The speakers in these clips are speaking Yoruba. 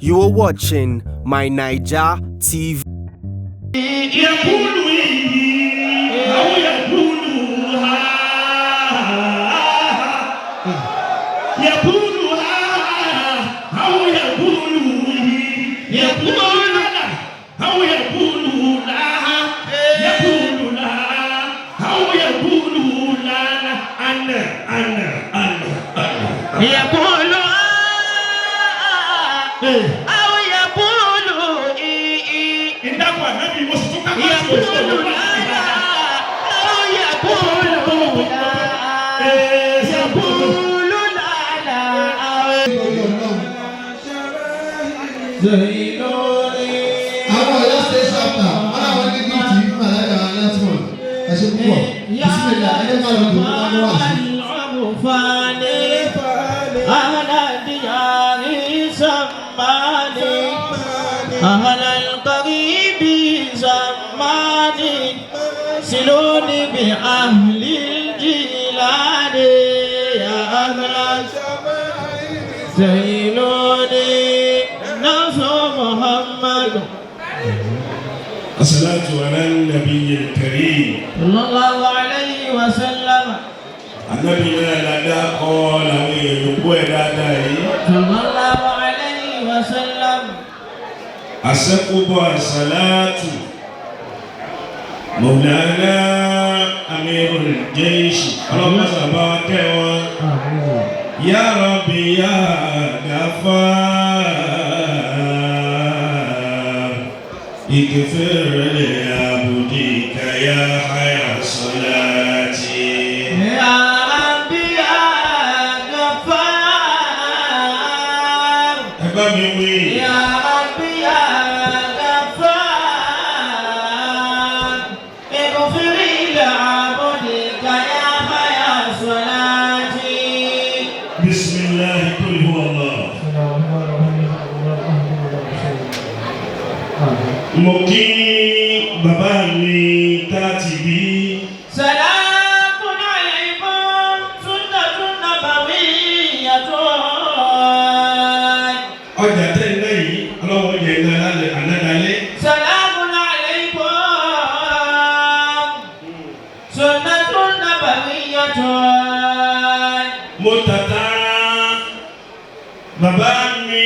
You are watching my Naija TV. سلوني بأهل الجيلان يا أهل سيلوني نصر محمد. الصلاة على النبي الكريم صلى الله عليه وسلم. النبي لا قال صلى الله عليه وسلم. أسكب الصلاة مولانا أمير الجيش اللهم صل يا ربي يا غفار اغفر لعبدك يا حيا صلاتي يا ربي يا غفار يا ربي يا غفار اغفر لعبدك يا حيا صلاتي. بسم الله قل هو الله. Moki baba mi katibi. Salamun alaykum sunnatun nabawiyyatun. Ọjà tẹ́lẹ̀ yìí ọlọ́wọ́ yẹ ànádálẹ́. Salamun alaykum sunnatun nabawiyyatun. Mo tata baba mi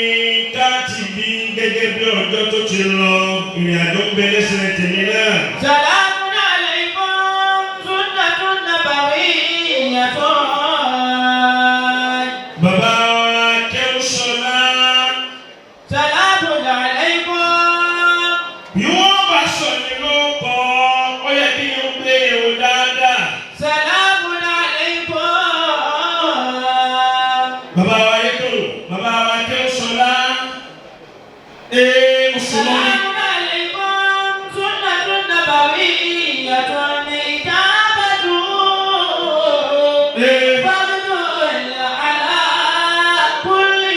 katibi gẹ́gẹ́ bí ọjọ́ tó ti lọ. Ìrìnàjò ń bẹ lẹ́sẹ̀ tèmi náà. Salamun alaykum sunnatun nabawiyyatun. Bàbá kẹ́rù sọ́lá. Salamun alaykum. Bí wọ́n bá sọ nínú kọ́, ó yẹ kí n gbé ewu dáadáa. Salamun alaykum. Bàbá wa yẹ kúrò, bàbá wa kẹ́rù sọ́lá. Salamun alaykum sunnatun nabawiyyatun ijabatu fardun ala kulli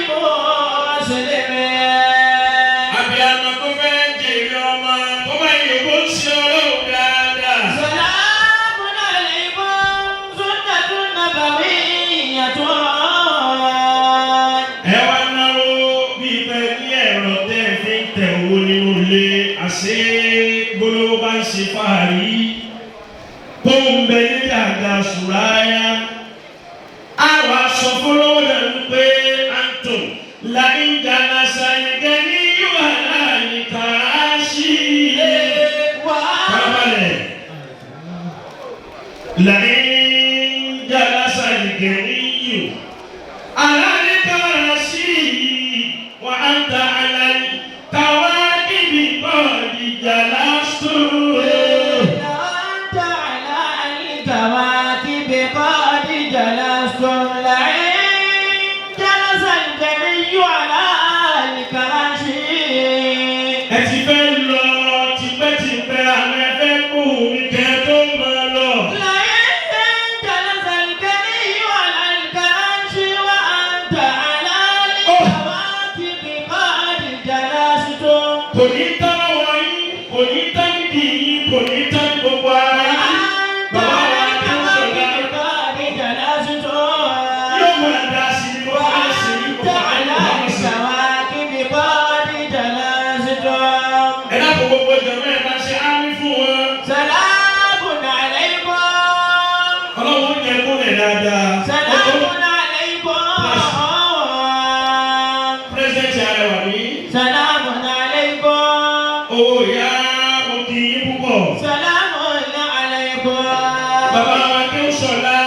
muslimin. Abiyamọ kò fẹ́ jèrè ọmọ, kó má yẹ kó sí ọlọ́run dáadáa. Salamun alaykum sunnatun nabawiyyatun. Ẹ wá náwó bí pẹ́ ní ẹ̀rọ tẹ́ fi ń tẹ̀ owó nínú ilé. Àṣé gbólóhó bá ń ṣe fàárí. Tó ń bẹ ní dàda ṣùráyá. Àwọn aṣọ fọlọ́wọ́ náà ń pé Anton Laija Nasayige ní Yohana ní Karashi. Kábàlẹ̀. Laija Nasayige ní Yohana ní Karashi. Wa anta alal kawakibi qad jalastu. أنت على الكواكب قد جلستم لئن جلس الجميع على الكراشي. Ẹ ti fẹ́ lọ tipẹ́tipẹ́ àwọn ẹgbẹ́ kù ní kẹ́ tó máa lọ. لئن جلس الجميع على الكراشي. Bàbá wa kí ó sọ̀lá,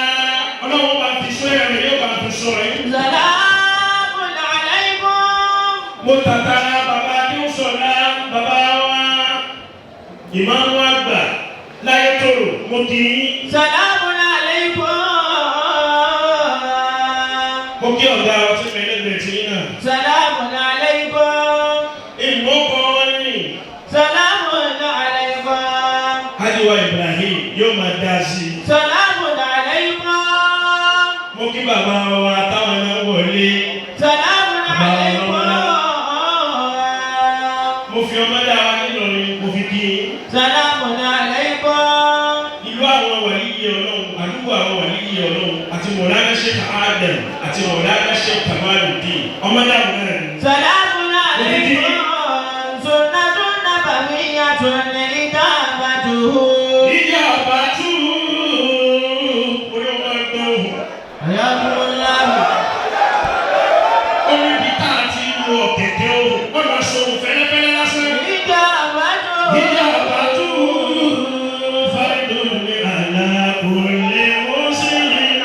ọlọ́run bá fi sọ ẹ̀rìn yóò bá fi sọ ẹ̀. Salamun alaykum. Mo tàtàrà bàbá kí ó sọ̀lá, bàbá wa ìmáàmù àgbà láyé tòrò, mo kì í. Salamun alaykum. Mo kí ọ̀gá ọtí mẹ́lẹ́gbẹ̀ẹ́ tí náà. Salamun alaykum. Ìmọ̀kọ́ wọn ni. Salamun alaykum. Hadiwa Ibrahim yóò máa dá sí. Salamun alaykum. Mo kí bàbá wa táwọn náà wọlé. Salamun alaykum. Mo fi ọmọdé wa nílọrin, mo fi kí. Salamun alaykum. Ìlú àwọn wàlíyé Ọlọ́run, àdúgbò àwọn wàlíyé Ọlọ́run, àti Mọ̀lánà Sheikh Adam, àti Mọ̀lánà Sheikh Kamaluddin. Ọmọdé àwọn náà ni. Salamun alaykum. Sunnatun nabawiyyatun ijabatuhu. Ijabatu. Orí ọmọ ẹgbẹ́ òhùn. Ayakumullah. Orí bí táà ti lu ọ̀kẹ̀kẹ̀ òhùn. Wọ́n lọ sọ òhùn fẹ́lẹ́fẹ́lẹ́ lásán. Ijabatuhu. Ijabatu. Fardun ala kulli muslimin.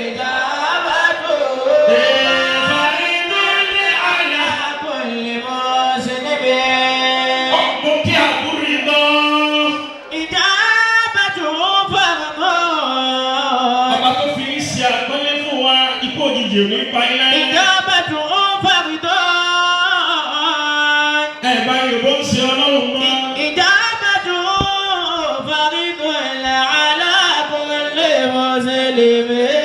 Ijabatuhu. Fardun ala. Kulli muslimin. Mo kí àbúrí lọ. Ijabatuhu fardun. Ọba tó fi ń ṣe àpọ́nlé fún wa, ikú òjijì ò ní pa iná. Ijabatuhu fardun. Ẹ̀bá Yorùbá ń ṣe Ọlọ́run mọ́. Ijabatuhu fardun ala kulli muslimin.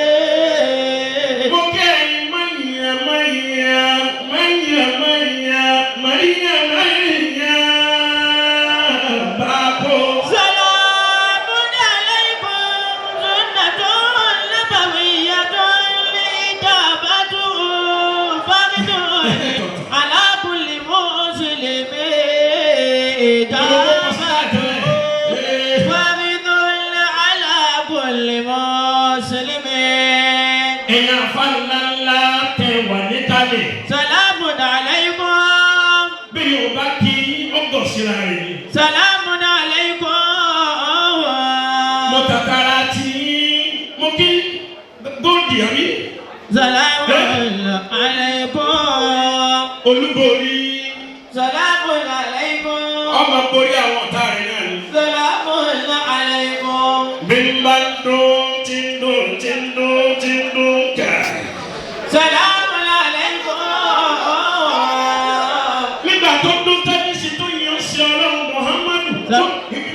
Mo kí ẹ̀yin mọ̀nyà mọ̀nyà mọ̀nyà mọ̀nyà mọ̀nyà mọ̀nyà bàbá. Salamun alaykum. Sunnatun nabawiyyatun ijabatuhu fardun ala kulli muslimin. Ijabatuhu fardun ala kulli muslimin. Ẹ̀yin àfáàlá ńlá tẹ wà níkàlẹ̀. Salamun alaykum. Bí Yorùbá kí ọgọ̀ síra rẹ̀ ni. Salamun alaykum. Mo tàkàrà tí mo kí góòdì àbí Salamun alaykum. olúborí Salamun alaykum. ọmọ borí àwọn ọ̀tá rẹ̀ náà ni. Salamun alaykum. Bí n bá dún tí ń dún tí ń dún tí ń dún kà. Salamun alaykum. Nígbà tó dún tẹ́lifíṣì tó yan sí Ọlọ́run Muhammadu tó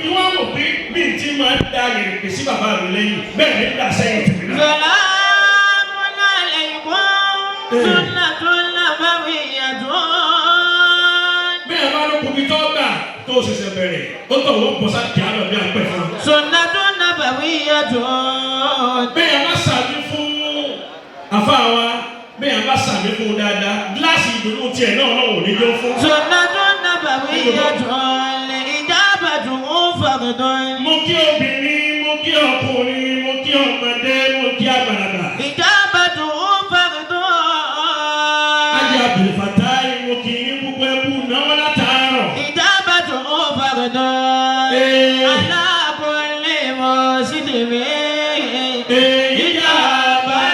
ìwọ́n wò pé bí n ti máa ń da yèrèpè sí bàbá mi lẹ́yìn bẹ́ẹ̀ ni dà sẹ́yìn tèmi náà. Salamun alaykum. Sunnatun nabawiyyatun. Bẹ́ẹ̀ bá ló kùbí tó gbà tó ṣẹ̀ṣẹ̀ bẹ̀rẹ̀ ó tọ̀ wọ́n bọ̀ sá kí á lọ bí apẹ̀ fún un. Sunnatun nabawiyyatun. Bẹ́ẹ̀ bá sàmì fún àfáàwa bẹ́ẹ̀ bá sàmì fún dáadáa gíláàsì ìdùnnú tiẹ̀ náà náà ò ní jó fún. Sunnatun nabawiyyatun ijabatuhu fardun. Mo kí obìnrin, mo kí ọkùnrin, mo kí ọmọdé, mo kí àgbàlagbà. Ijabatuhu fardun. Ajé Abdulfatai mo kí ní púpọ̀ ẹkú náwó látàárọ̀. Ijabatuhu fardun. Ala kulli muslimin.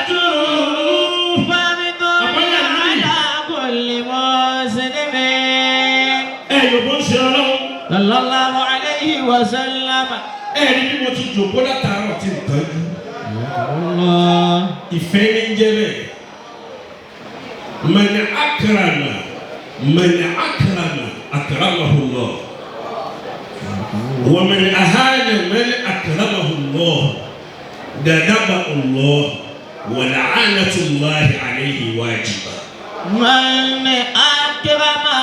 Ijabatuhu Fardun ala kulli muslimin. Yorùbá ń ṣe Ọlọ́run. Sallallahu alayhi wa sallam. Ẹ̀rí bí mo ti jòkó látàárọ̀ tí nǹkan jù. Allah. Ìfẹ́ ní ń jẹ́ bẹ́ẹ̀. Man akrama akramahu Allah. Wa man ahana man akramahu Allah. Gadaba Allah wa la'anatullahi alayhi wajiba. Man akrama.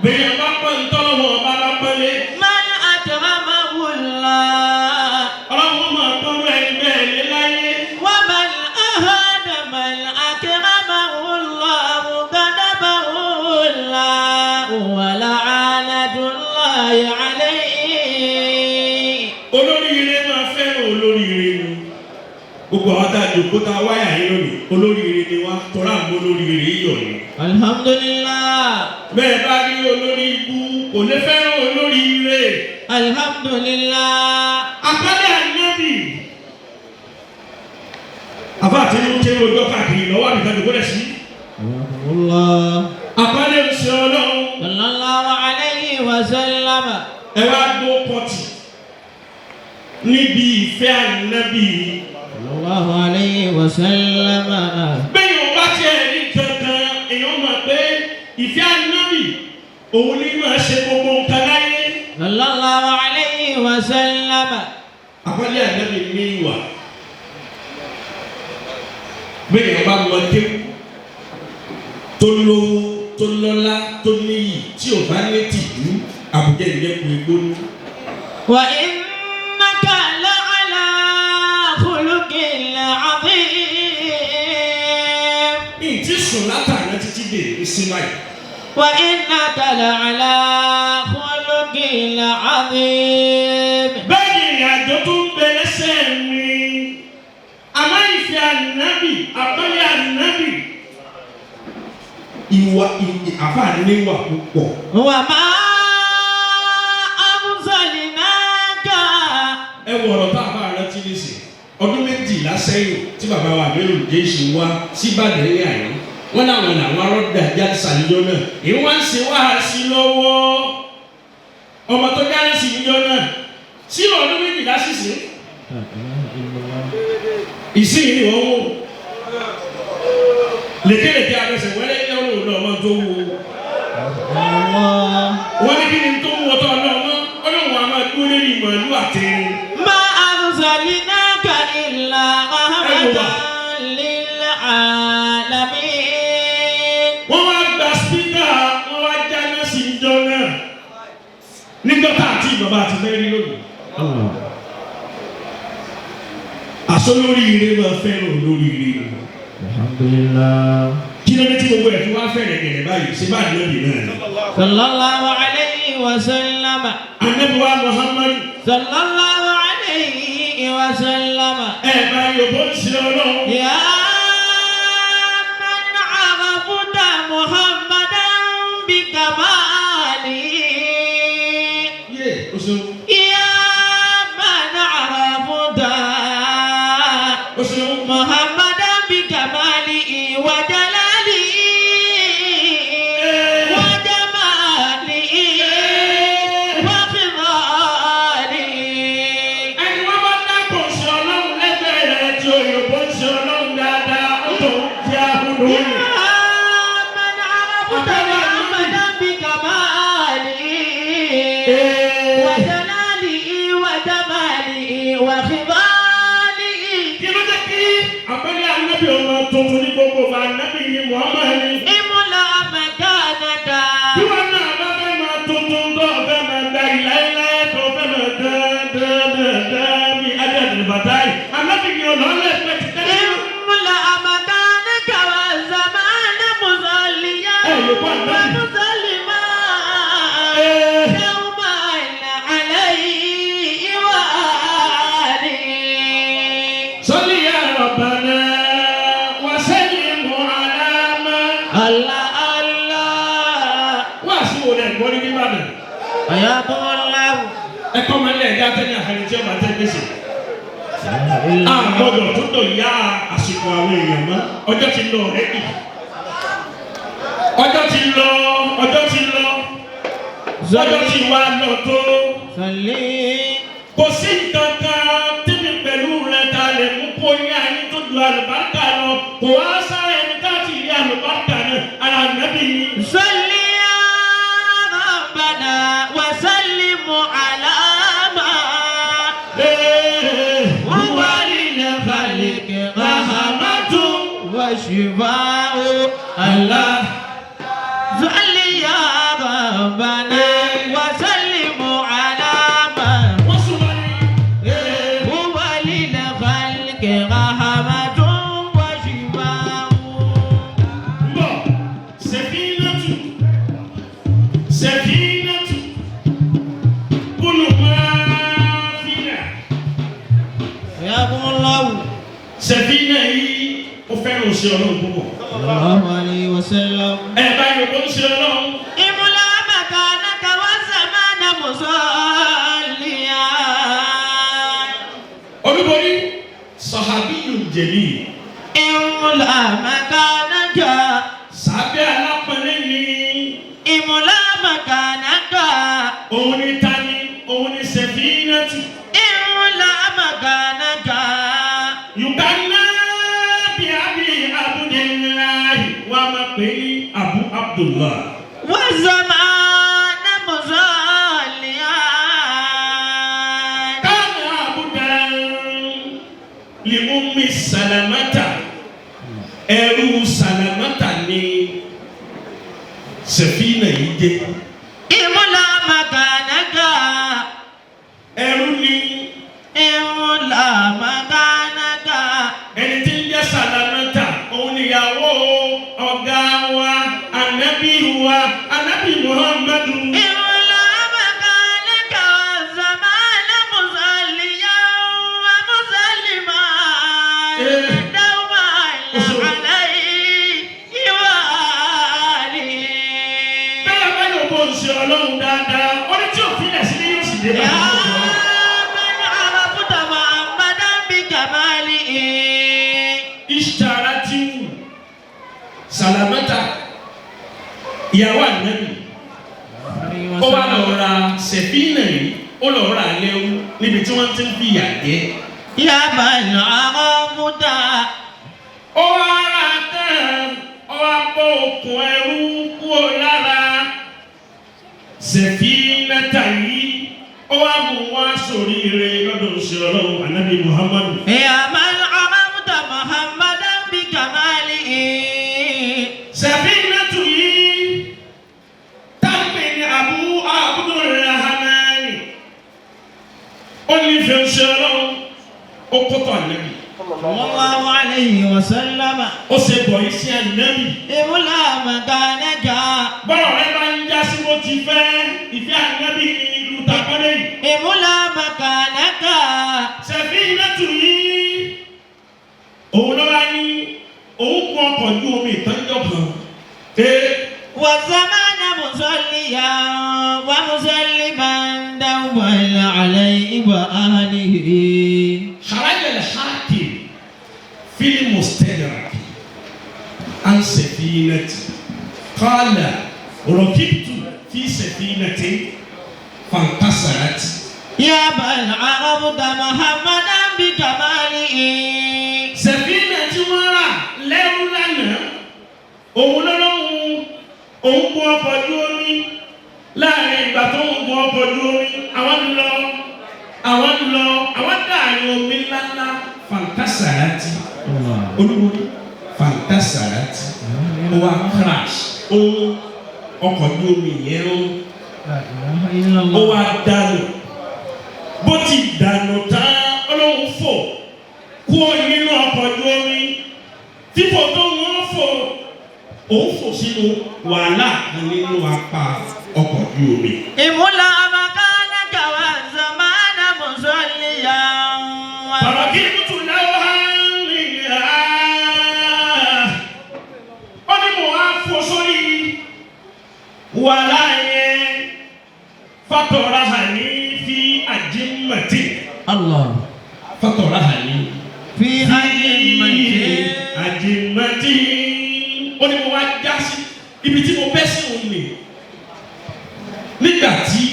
Bẹ́ẹ̀ bá pọ̀ ń tọ́lọ̀ wọn bá bá pẹ́lẹ́. Man akramahu Allah. Ọlọ́run máa tọ́lú ẹni bẹ́ẹ̀ lé láyé. Wa man ahana man akramahu Allah. Ghadabahu Allah wa la'anatullahi alayhi. Olóríire máa fẹ́ràn olóríire ni. Gbogbo àwọn tá a jòkó tá a wáyà yín lónìí olóríire ni wá tọ́lá àwọn olóríire yọ̀ ni. Alhamdulillah. Bẹ́ẹ̀ bá rí olórí ibú kò lè fẹ́ràn olóríire. Alhamdulillah. Àpẹẹrẹ Ànábì àbá àti inú tẹ́ ojú ọkọ̀ àkìrì lọ́wọ́ àbíkan dògbò lẹ̀ sí. Àpọ́nlé oṣù Ọlọ́run. Sallallahu alayhi wa sallam. Ẹ wá gbó pọ́tì níbi ìfẹ́ Ànábì. Sallallahu alayhi wa sallam. Bẹ́ẹ̀ni wọ́n bá tiẹ̀ ní kankan èèyàn mọ̀ pé ìfẹ́ Ànábì òun ní máa ṣe gbogbo nǹkan láyé. Sallallahu alayhi wa sallam. Àpọ́nlé Ànábì ní ìwà. Bẹ́ẹ̀ni wọ́n bá mọ kéwù tó lówó tó lọ́lá tó níyì tí ò bá ní tìjú àbújá ìlẹ́kùn ìgbónú. Wa innaka la'ala khuluqin 'azim. Ìtí sùn látàná títí dé ìsinmi yìí. Wa innaka la'ala khuluqin 'azim. Bẹ́ẹ̀ni ìrìnàjò tó ń bẹ lẹ́sẹ̀ mi. Àmọ́ ìfẹ́ Ànábì, àpọ́nlé Ànábì. Ìwà àfààní níwà púpọ̀. Wa ma arsalnaka. Ẹ wọ ọ̀rọ̀ tá a bá rẹ ti ní sè. Ọdún 12 sẹ́yìn tí bàbá wa Abẹ́rù Jésù wá sí Ìbàdàn ní àná. Wọ́n náà wọn làwọn arọ́dà jáde sàlíjọ́ náà. Èyí wọ́n ń ṣe wáhásí lọ́wọ́. Ọmọ tó dáná sí ìjọ náà. Sí ọdún 12 sísè. Ìsìn ni wọ́n wò. Lékeleke abẹ́sẹ̀ wẹ́lẹ́ yẹ́ wọ́n lọ ọmọ tó wò. Wọ́n ní kí ni tó wọ́ tọ́ ọlọ́mọ ọlọ́run àmọ́ dúró lórí ìmọ̀lú àtẹ̀rín. Ma arsalnaka illa rahmatan lil alamin. Wọ́n wá gba spíkà wọ́n wá jáná sí ìjọ náà. Nígbà tá àti ìbàbá àti fẹ́ rí lónìí. Àṣọ lórí ire máa fẹ́ràn olórí ire. Alhamdulillah. Kí ló dé tí gbogbo ẹ̀ fi wá fẹ́rẹ̀ gẹ̀rẹ̀ báyìí ṣe bá Ànábì náà ni. Sallallahu alayhi wa sallam. Ànábì wa Muhammad. Sallallahu alayhi wa sallam. Ẹ bá yòbó ṣe Ọlọ́run. Ya man arafta Muhammadan bi kamali. Yé o ṣeun. Ya man arafta O ṣeun. Muhammadan bi kamali wa jalali wa jamali wa khidali. Ẹni wọ́n bá dákọ̀ ṣe Ọlọ́run lẹ́gbẹ̀ẹ́ rẹ̀ tí òyìnbó ṣe Ọlọ́run dáadáa ó tó ń jẹ́ àbúrò rẹ̀. Man arafta Muhammadan bi kamali wa jalali wa jamali wa khidali. Kí ló dé kí àpẹẹrẹ Ànábì ọmọ tuntun ní gbogbo ọba Ànábì ní Muhammad ni? Imula makanaka. Bí wọ́n náà bá fẹ́ máa tuntun tó fẹ́ máa gba ìláyéláyé tó fẹ́ máa dán bí Adéàdìrí Bàtáì. Ànábì ni ọlọ́lẹ̀ pẹ̀ ti tẹ́lẹ̀. Imula makanaka wa zamana musalliya wa musallima. Yawman alayhi wa alihi. Salli ya Rabbana wa sallim ala man. Allah Allah. Wá sí wo lẹ̀ gbọ́ ní Ìbàdàn. Ayakumullah. Ẹ kọ́ máa ń lẹ̀ ẹ̀dá tẹ́lẹ̀ àhàlì tí ọba tẹ́ gbèsè. Àgbọ̀dọ̀ tó dọ̀ yá àsìkò àwọn èèyàn mọ́. Ọjọ́ ti lọ rẹ́dì. Ọjọ́ ti lọ. Ọjọ́ ti wá lọ tó. Salli. Kò sí nǹkan kan tẹ́mi pẹ̀lú rẹ̀ ta lè mú kó ní ayé tó ju àlùbáríkà lọ. Kò wá sáré ẹni káàtì rí àlùbáríkà náà. Ara Ànábì ni. Salli ya Rabbana wa sallim ala ma huwa lil khaliqi rahmatun wa shifa'u. Allah. Salli ya Rabbana wa sallim ala ma Wọ́n súnmọ́ ní. huwa lil khaliqi rahmatun wa shifa'u. Mbọ̀ Sẹ̀fínàtù kúlù máa fínà. Ayakumullah. Sẹ̀fínà yìí ó fẹ́ràn òṣè Ọlọ́run púpọ̀. Sallallahu alayhi wa sallam. Ẹ bá yòókù ń ṣe Ọlọ́run. Imula makanaka wa zamana musalliya. Olúborí Sahabiyun Jalil إملا مكانك sábẹ́ alápẹ̀lẹ́ ni إملا مكانك òun ni tani òun ni Safinatu إملا مكانك yukanna bi abi Abdullahi wa ma pe Abu Abdullah والزمان مصليا kana abudan li ummi Salamata ẹrú Salamata ni Safina yìí jẹ́ إملا مكانك ẹrú ni إملا مكانك ẹni tí ń jẹ́ Salamata òun níyàwó ọ̀gá wa Ànábì Muhammadu إملا مكانك والزمان مصليا ومسلما دوما عليه وآله bẹ́ẹ̀ bá yóò bó ń ṣe Ọlọ́run dáadáa ó ní tí ò fi lẹ̀ sí ní yóò sì dé bá يا Ọlọ́run. من عرفت محمدا بكماله Ishtarati Salamata ìyàwó Ànábì ó wá lọ ra Safina yìí ó lọ ra lẹ́wọ́ níbi tí wọ́n ti ń fi ìyà jẹ. يا من عرفت ó wá ra tán ó wá bọ́ okùn ẹrú kúrò lára Safinata yìí ó wá mú wá sóríire lọ́dọ̀ òṣèré Ọlọ́run Ànábì Muhammadu. يا من عرفت محمدا بكماله Safinatu yìí tábìlì ní Abu Abdurrahman ó ní fẹ́ òṣèré Ọlọ́run ó kótó Ànábì صلى الله عليه وسلم ó ṣe bọ̀ yìí sí Ànábì. إملا مكانك bọ́lọ̀ rẹ bá ń já sí bó ti fẹ́ ìfẹ́ Ànábì ní ìlú tàkọ́lé yìí. إملا مكانك Safinatu yìí òun ló wá ní òun kún ọkọ̀ ojú omi ìtọ́jọ́ kan. والزمان مصليا ومسلما دوما عليه وآله خرج الحاكم في المستدرك عن سفينة قال ركبت في سفينة فانكسرت. يا من عرفت محمدا بكماله Safina tí wọ́n rà lẹ́rú lánàá òun lọ́lọ́run òun gun ọkọ̀ ojú omi láàrin ìgbà tó ń gun ọkọ̀ ojú omi àwọn dààrin omi ńláńlá fantasarati olúwo fantasarati ó wá crash ó ọkọ̀ ojú omi yẹn ó wá dànù bó ti dànù tán Ọlọ́run fò kúrò nínú ọkọ̀ ojú omi fífò tó wọ́n fò òun fò sínú wàhálà kan nínú apá ọkọ̀ ojú omi. إملا مكانك والزمان مصليا فركبت لوها منها ó ní mo wá fò sórí wàhálà yẹn fatorahani fi ajimmati الله fatorahani في أئمة ajimmati ó ní mo wá já sí ibi tí mo bẹ́ sí òun nì nígbà tí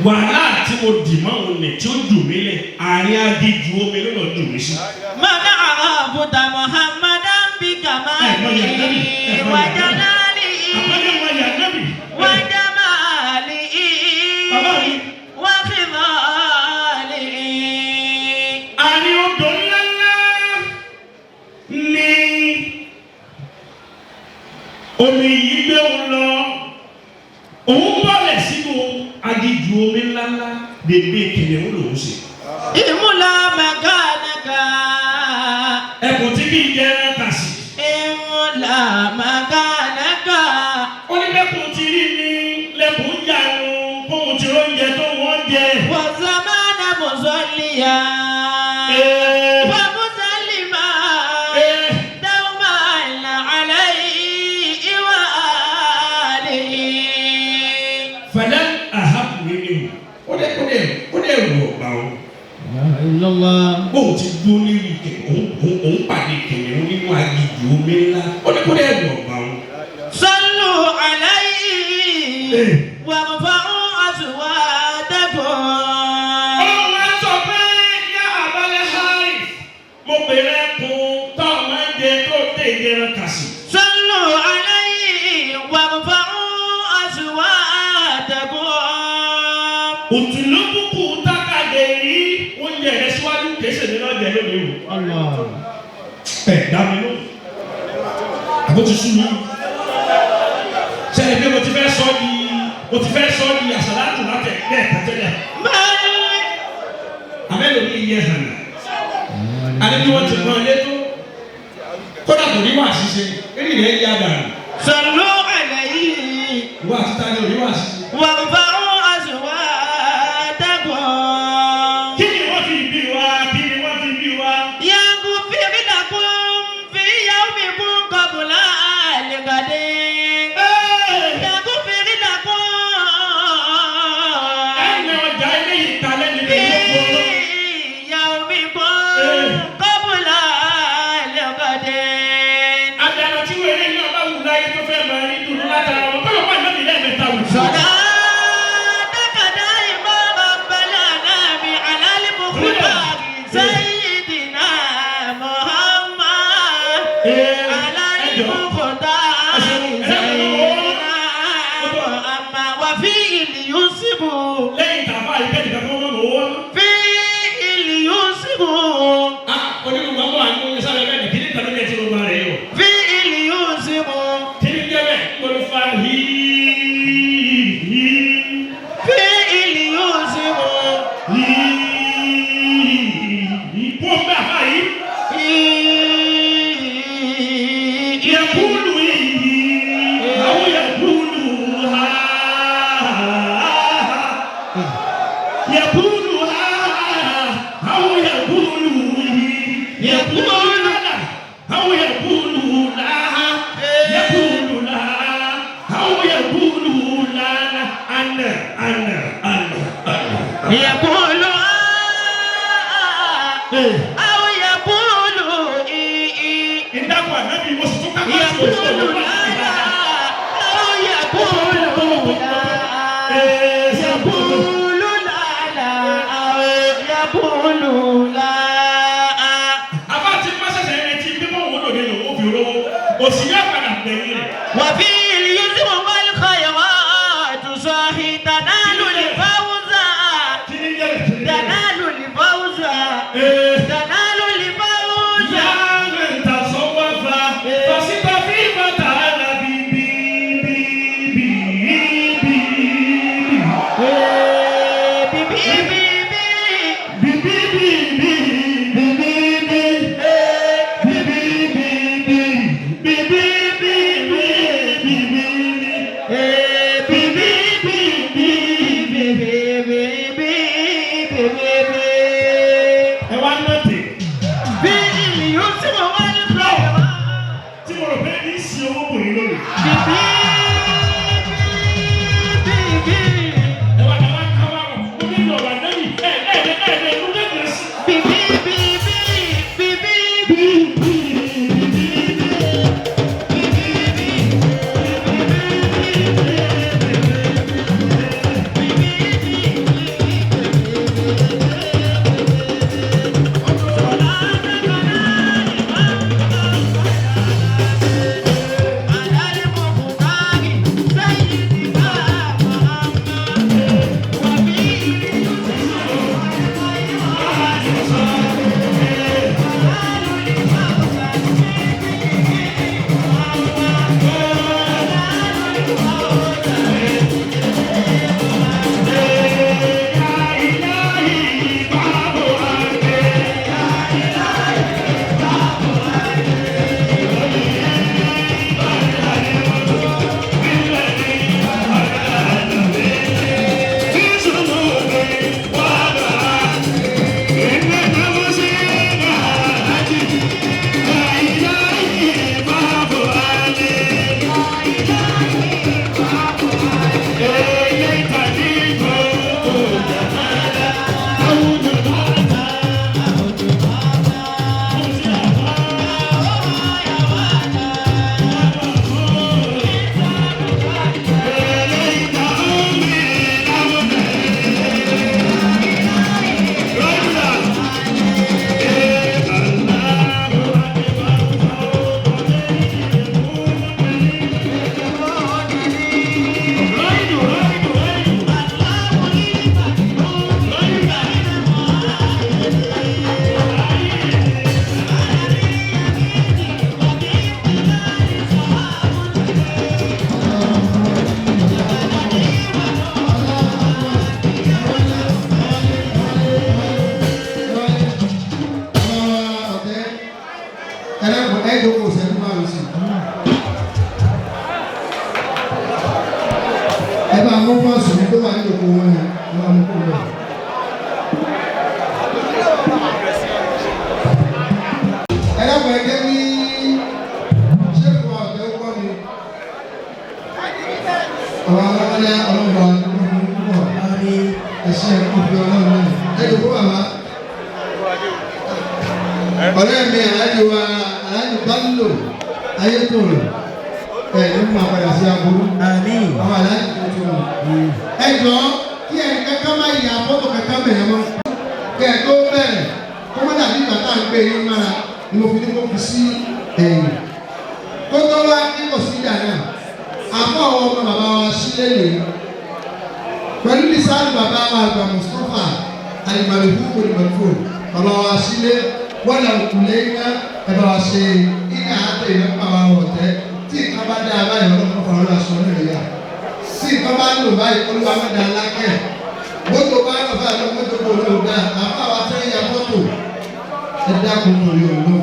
wàhálà tí mo dì mọ́ òun nì tí ó dùn mí lẹ̀ àárín agíjú omi ló lọ dùn mí sí. من عرفت محمدا بكماله وجلاله àpẹẹrẹ wọn yà nábì. وجماله Bàbá mi. وخضاله àárín odò ńláńlá ni omi yìí gbé òun lọ òun bọ̀lẹ̀ sínú agíjú omi ńláńlá bèbè kìnìún lòún ṣe. إملا مكانك ẹkùn tí kì í jẹ ẹran kà sí. إملا مكانك ó ní lẹ́kùn tí rí ni lẹ́kùn yanu kóhun tí ó ń jẹ tó wọ́n jẹ. والزمان مصليا ومسلما دوما عليه وآله fẹlẹ ahabu nínú ó dẹ rò ọgbà o Allah. Bó ti dún ní ìkẹ́ òun pàdé kìnìún nínú agijù omi ńlá. Ó ní kó dẹ́ ẹ̀dùn ọ̀gbà wọn. Sallu alayhi wa rfa'u aswatakum. Ọlọ́run á sọ pé yá àbálẹ̀ háì. Mo bèrè ẹkùn tó máa ń jẹ tó tẹ̀ ìdẹ́rẹ́ kàsì. Sallu alayhi wa rfa'u aswatakum. Òtúlókùkù tákàdé yìí oúnjẹ rẹ̀ síwájú kẹsẹ̀ nínú ọjà lónìí o. Allah. Dá mi lóhùn. Àbó ti sún mi. Sẹ́yìn pé mo ti fẹ́ sọ di àṣàlátù látẹ̀ tẹ́lẹ̀. Àmẹ́lò ní iye hàn. Adé bí wọ́n ti mọ ilé tó. Kódà kò ní wà ṣíṣe. Eré rẹ̀ yá dànù. Sallu alayhi Ìwà àtúntà ni òní wà ṣíṣe. wa rfa'u aswatakum. Kí ni wọ́n fi bí wa? Kí ni wọ́n fi bí wa? Yaghfir lakum fi yawmikum qabla al-ghadin. Yaghfir lakum Ẹ̀yin ọjà ilé ìtàlẹ́ ni fi kò gbogbo. yawmikum qabla al-ghadin. Àdàlọ́ tí wọ́n eré yín ọba wù láyé tó fẹ́ máa rí dùnú látara wọn. Kọ́lọ́ pàdé mi lẹ́ẹ̀mẹ́ta wù. صلاتك دائما ربنا نبي على المختار سيدنا محمد على المختار سيدنا محمد وفيه اليوسف Lẹ́yìn tàbá ìkẹ́ ìgbà tó wọ́n wọ́n. فيه اليوسف Onígbà mọ́ àgbọ̀ ní sáré bẹ́ẹ̀ ni kí ní tàbí ẹ̀ tí mo máa rẹ̀ yọ. فيه اليوسف Kí ni jẹ́ bẹ́ẹ̀? Mo lọ fa híí. فيه اليوسف Kó bá a bá yìí. Yakulu yìí. Àwọn yakulu ha. Yakulu ha. Àwọn yakulu yìí. Yakulu la. Àwọn yakulu la. Yakulu la. Àwọn yakulu la. Ana. يقول أو يقول Ìdákọ̀ ànábì mo sì tún ká يقول لا أو يقول لا يقول لا لا أو يقول لا. Àbá ti pàṣẹ ẹni tí bí wọ́n wọ́n lòdì lòun fi rówó. Òsì yá padà gbẹ̀yìn rẹ̀. وفي اليسر والخيرات صاحي تنال الفوز Kí ni jẹ́ bẹ́ẹ̀? تنال الفوز تنال الفوز. Yá rẹ̀ ta sọ́wọ́ fa. Fàṣítà fi bàtà àlà bíbí. Ẹ wá ẹgbẹ́ ní ṣéèkù àgbẹ̀ ń kọ́ mi. Àwọn aláwọ̀lẹ́ ọlọ́mọ ọlọ́mọ ẹ̀ṣẹ́ ìkúbi ọlọ́mọ ẹ̀jọ̀ fún bàbá. Ọ̀rẹ́ mi aláàjì wa aláàjì Bello Ayétòrò ẹ̀ ní mú àpàdà sí aburú. Àwọn aláàjì tuntun. Ẹjọ́ kí ẹnì kankan máa yà fọ́tò kankan bẹ̀rẹ̀ mọ́. Kẹ̀ tó bẹ̀rẹ̀ kọ́mọ́dà bí bàtà ń gbé yín mára ni mo fi ní kó fi sí ẹ̀yìn. Kótó wá ní kò sí ìjà náà. Àpò àwọn ọmọ bàbá wa sílé lè. Pẹ̀lú ìsáàlù bàbá wa àgbà Mustapha Alimalifu Kòlìmọ̀lìfò bàbá wa sílé wọ́n lọ kùlé iná ẹ̀bá wa ṣe iná àtẹ ìlú bàbá wa ọ̀tẹ́ tí nǹkan bá dá abáyọ̀ ọlọ́pàá fọwọ́ lọ aṣọ nílẹ̀ yá. Tí nǹkan bá lò báyìí olúwa má da alákẹ́. Mọ́tò bá lọ bá lọ mọ́tò kò lò dá àbá wa tẹ́ ya mọ́tò ẹ̀dá kò tó yọ lọ.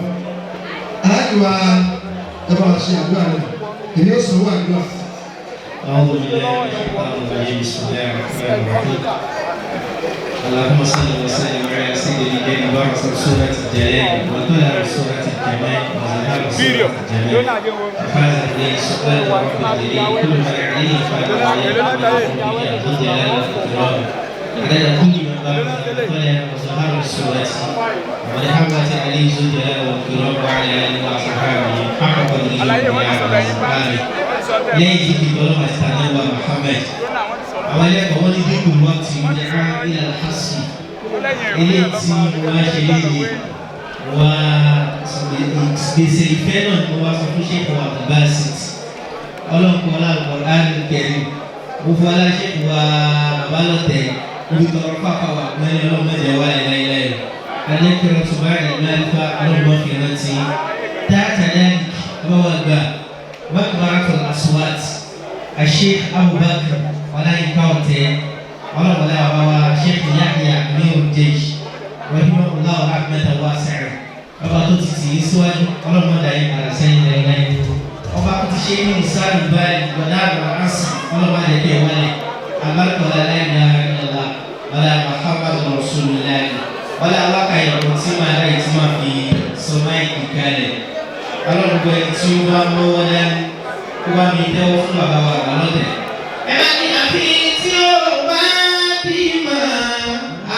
Aláàjì wa ẹ̀bá wa ṣe àdúrà rẹ̀ èmi ó sanwó àdúrà. أعوذ بالله من الشيطان الرجيم بسم الله الرحمن الرحيم اللهم صل وسلم على سيدنا بارك سورة الجلال وطلع سورة الجمال وزهار سورة الجمال وفاز به سؤال رب الجليل كل من عليه فلا يعلم ذو الجلال والإكرام عدد كل من بارك وطلع وزهار سورة ولحمد عليه ذو الجلال والإكرام وعلى آله وصحبه حق قدره وعلى lẹ́yìn tí tọ́lọ́ àtàlẹ́wà Muhammad àwọn ẹlẹ́kọ̀ọ́ wọn ní dínkù wọ́n ti ní ilẹ̀ alhassi ilé tí wọ́n ṣe léde wọ́n gbèsè ìfẹ́ náà ni wọ́n sọ fún ṣèkò àbúbáṣit ọlọ́nkọ́ aláàbọ̀lá kẹrin gbogbo aláṣẹ́kù wa bàbá lọ́tẹ̀ níbi tọrọ pápá wà mẹ́rin ọlọ́mọdé wà láìláì alẹ́kẹ̀rẹ́ tó bá rẹ̀ lálẹ́fà ọlọ́mọ fi rántí dáàtàdá ọmọ gbà مقبرة الأصوات الشيخ أبوبكر Olayinka ولا شيخ يحيى أمير الجيش رحمه الله رحمة واسعة ọba tó ti tì í síwájú ọlọ́mọdé ayé padà sẹ́yìn lẹ́yìn ọba tó ti ṣe ní ìsáàlù báyìí gbọdá àgbà ánṣì ọlọ́mọdé kẹ́ wọlé abákọ̀ọ́lá láìlá ìlàlá wọlé Muhammadu Rasulullah wọlé alákàyè ọ̀pọ̀ tí máa láyé tí máa fi sọ máìkì kalẹ̀ ọlọ́mọdé tí ó bá mọ́wọ́ dání ó bá mi tẹ́wọ́ fún bàbá wa lọ́dẹ̀. ẹ bá ní àfi tí ó bá bímọ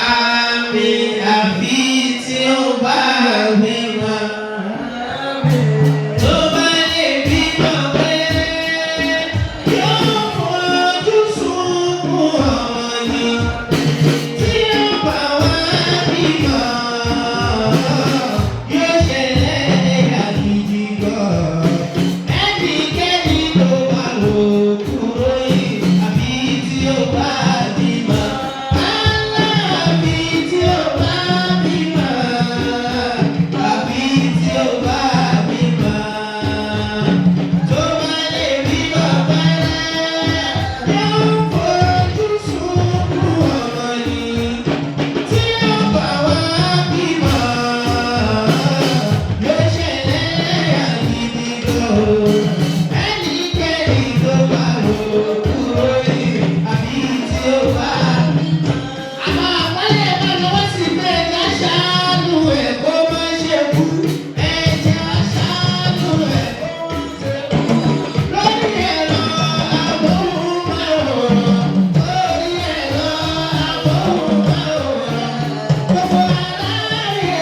àmì àfi tí ó bá bímọ. tó bá lè bímọ pé yóò fojú sunkún ọmọ ni tí ó bá wá bímọ yóò ṣẹlẹ̀ ẹ̀yà gidi gan. ẹnikẹ́ni tó bá wò kúrò yìí àbí tí ó bá bímọ. àbí tí ó bá bímọ. àbí tí ó bá bímọ. tó bá lè bímọ pẹ́rẹ́ yóò fojú sunkún ọmọ ni tí ó bá wá bímọ yóò ṣẹlẹ̀ ẹ̀yà gidi gan. ẹnikẹ́ni tó bá wò kúrò yìí àbí tí ó bá bímọ. àmọ́ àpọ́nlé ẹ̀ka lọ́wọ́ sí pé ẹja ṣáánú ẹ̀ kó má ṣe kú. ẹja ṣáánú ẹ̀ kó má ṣe kú. lórí ẹ̀rọ amóhùnmáwòrán. lórí ẹ̀rọ amóhùnmáwòrán. gbogbo aráyé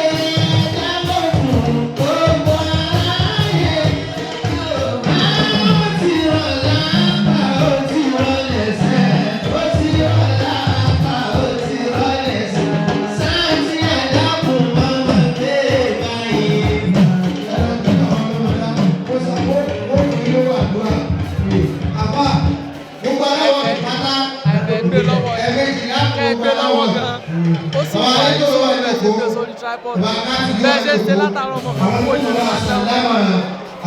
ẹja lókun. gbogbo aráyé ẹja lókun. ó ti rọ̀ lápá ó ti rọ̀ lẹ́sẹ̀. ó ti rọ̀ lápá ó ti rọ̀ lẹ́sẹ̀. sáàtì ẹ̀dá kùn mọ́mọ́ dé báyìí. ẹgbẹ́ lọ́wọ́ ẹgbẹ́ lọ́wọ́ gan ó sì wà ní ìṣòro ẹ̀ ṣe gbé sórí tripod bẹ́ẹ̀ ṣe ṣe látàrọ ọmọ kan kó ìlú máa dáwọ́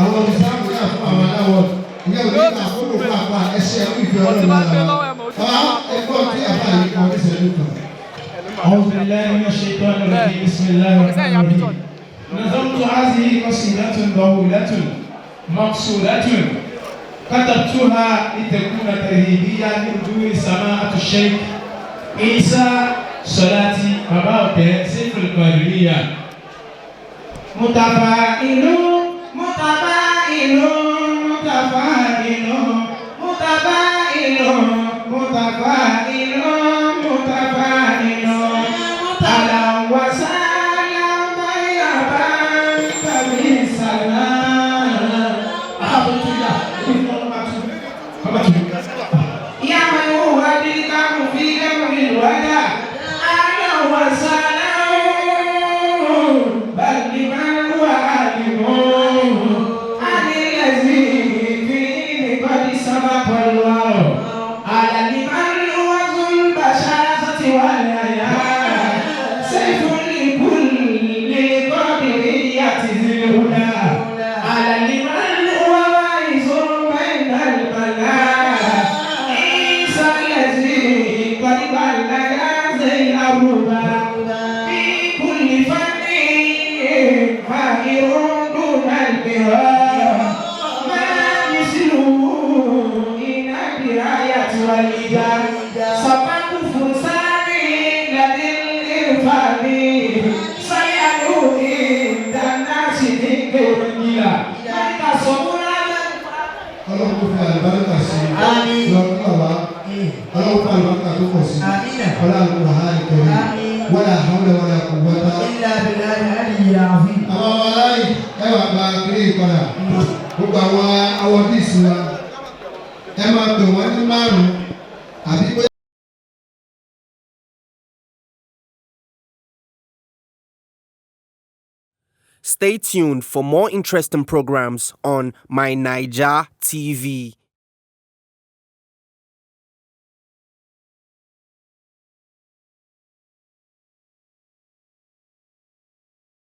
àwọn ìsáàmù náà fún àwọn aláwọ̀ ìyá òní náà ó lò fún àpá ẹsẹ̀ ẹ̀kú ìfẹ́ ọtí ọlọ́run bá gbé náà lọ́wọ́ ẹ̀ mọ̀ ó ti àwọn ẹ̀kọ́ tí àpá yìí kọ́ ní sẹ́lẹ̀ kan. أعوذ بالله من الشيطان الرجيم بسم الله الرحمن الرحيم نظمت هذه قصيدة طويلة مقصودة كتبتها لتكون ترهيبية لحضور سماحة الشيخ عيسى صلاة أبوبكر سيف القدرية Mutafa'ilun, mutafa'ilun, mutafa'ilun, mutafa'ilun, mutafa'ilun, mutafa'ilun. Alam wa salam tayyiban kabisalam. Ya man huwa tilkamu fi jamil wada. Alam wa salam bal liman huwa alimun. Alilazi fi qad sabaqa Allah. Ala liman huwa zul bashasati wal ayat. Saiful kulli qadiriyah zilhuda. Ala liman huwa waizun bainal balad. Issah allazi qad balaga zil aruba. Fi kulli fannin fa'irun dunal qira. Ma misluhu ina dirayat walidan. Sabaku fursani ladil irfani. Sayadu indan nasi dikirnya. Kita semua Ọlọ́run kò fi àlùbáríkà sí i. Àmín. Lọ́kàn wá. Ọlọ́run fún àlùbáríkà tó pọ̀ sí i. Àmín. Ọlọ́run kò há ìkẹrẹ. Àmín. Wala hawla wala quwwata. illa billahi aliyyil azim. Àwọn ọmọ aláì ẹwà gba kiri ìpadà. Gbogbo àwọn awọ́díìsì wa. Ẹ máa pè wọ́n ní márùn-ún. Àbí pé. Stay tuned for more interesting programs on My Naija TV.